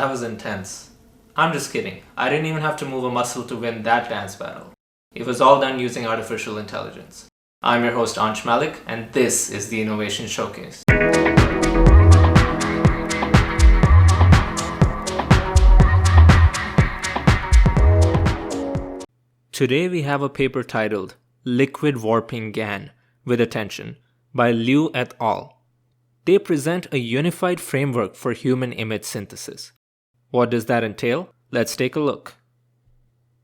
That was intense. I'm just kidding. I didn't even have to move a muscle to win that dance battle. It was all done using artificial intelligence. I'm your host Ansh Malik, and this is the Innovation Showcase. Today we have a paper titled LiquidWarpingGAN with attention by Liu et al. They present a unified framework for human image synthesis. What does that entail? Let's take a look.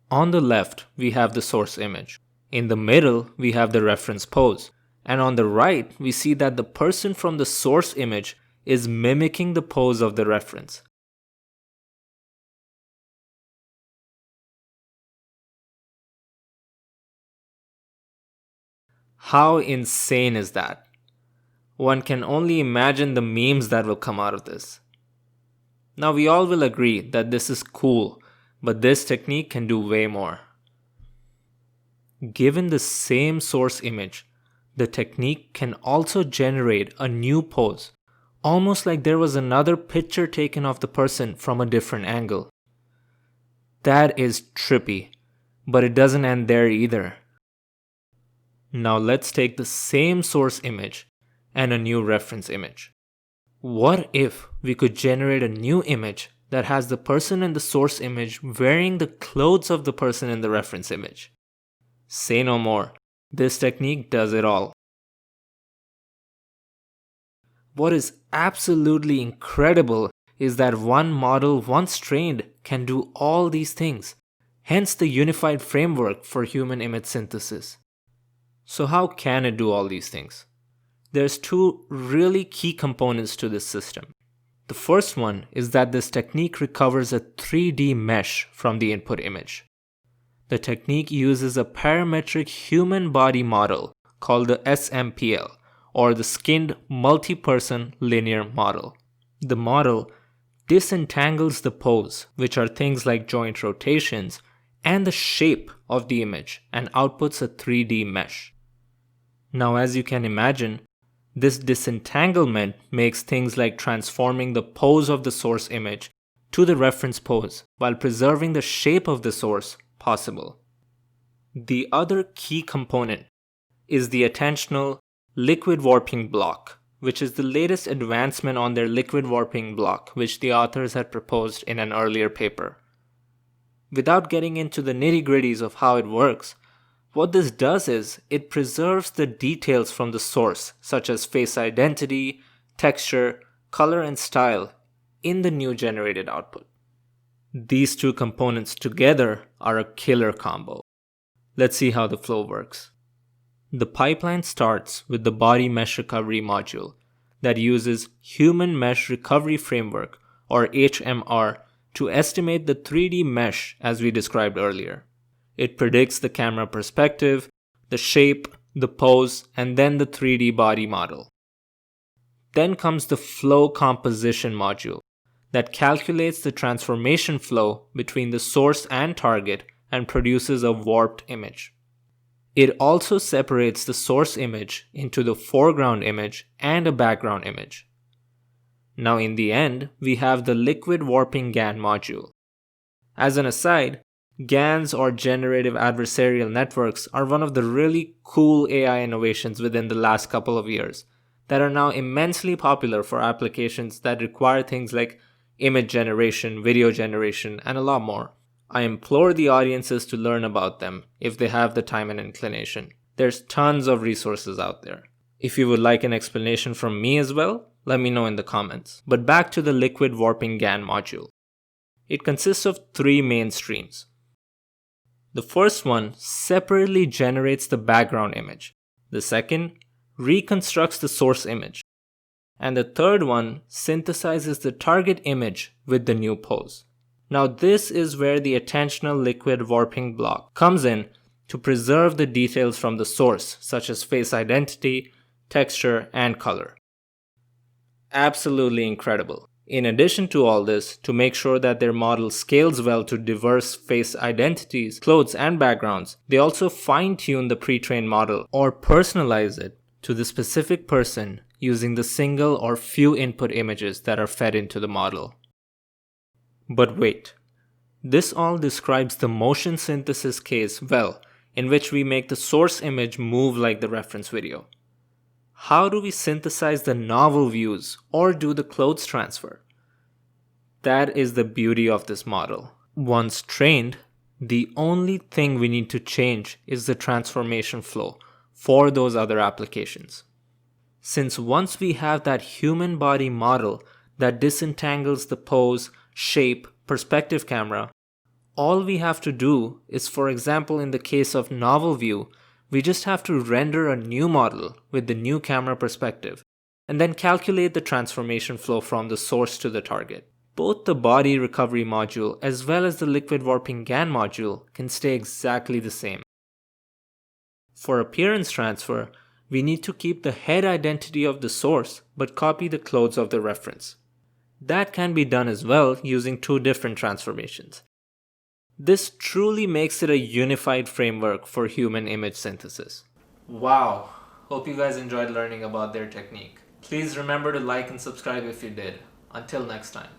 On the left, we have the source image. In the middle, we have the reference pose. And on the right, we see that the person from the source image is mimicking the pose of the reference. How insane is that? One can only imagine the memes that will come out of this. Now we all will agree that this is cool, but this technique can do way more. Given the same source image, the technique can also generate a new pose, almost like there was another picture taken of the person from a different angle. That is trippy, but it doesn't end there either. Now let's take the same source image and a new reference image. What if we could generate a new image that has the person in the source image wearing the clothes of the person in the reference image? Say no more. This technique does it all. What is absolutely incredible is that one model once trained can do all these things, hence the unified framework for human image synthesis. So how can it do all these things? There's two really key components to this system. The first one is that this technique recovers a 3D mesh from the input image. The technique uses a parametric human body model called the SMPL, or the Skinned Multi-Person Linear Model. The model disentangles the pose, which are things like joint rotations, and the shape of the image, and outputs a 3D mesh. Now, as you can imagine, this disentanglement makes things like transforming the pose of the source image to the reference pose while preserving the shape of the source possible. The other key component is the attentional liquid warping block, which is the latest advancement on their liquid warping block, which the authors had proposed in an earlier paper. Without getting into the nitty-gritties of how it works, what this does is it preserves the details from the source, such as face identity, texture, color, and style, in the new generated output. These two components together are a killer combo. Let's see how the flow works. The pipeline starts with the Body Mesh Recovery module that uses Human Mesh Recovery Framework, or HMR, to estimate the 3D mesh as we described earlier. It predicts the camera perspective, the shape, the pose, and then the 3D body model. Then comes the Flow Composition module that calculates the transformation flow between the source and target and produces a warped image. It also separates the source image into the foreground image and a background image. Now in the end, we have the LiquidWarpingGAN module. As an aside, GANs, or generative adversarial networks, are one of the really cool AI innovations within the last couple of years that are now immensely popular for applications that require things like image generation, video generation, and a lot more. I implore the audiences to learn about them if they have the time and inclination. There's tons of resources out there. If you would like an explanation from me as well, let me know in the comments. But back to the LiquidWarpingGAN module. It consists of three main streams. The first one separately generates the background image. The second reconstructs the source image. And the third one synthesizes the target image with the new pose. Now this is where the attentional liquid warping block comes in to preserve the details from the source, such as face identity, texture, and color. Absolutely incredible. In addition to all this, to make sure that their model scales well to diverse face identities, clothes, and backgrounds, they also fine-tune the pre-trained model or personalize it to the specific person using the single or few input images that are fed into the model. But wait, this all describes the motion synthesis case well, in which we make the source image move like the reference video. How do we synthesize the novel views or do the clothes transfer? That is the beauty of this model. Once trained, the only thing we need to change is the transformation flow for those other applications. Since once we have that human body model that disentangles the pose, shape, perspective camera, all we have to do is, for example, in the case of novel view, we just have to render a new model with the new camera perspective, and then calculate the transformation flow from the source to the target. Both the body recovery module as well as the LiquidWarpingGAN module can stay exactly the same. For appearance transfer, we need to keep the head identity of the source but copy the clothes of the reference. That can be done as well using two different transformations. This truly makes it a unified framework for human image synthesis. Wow! Hope you guys enjoyed learning about their technique. Please remember to like and subscribe if you did. Until next time.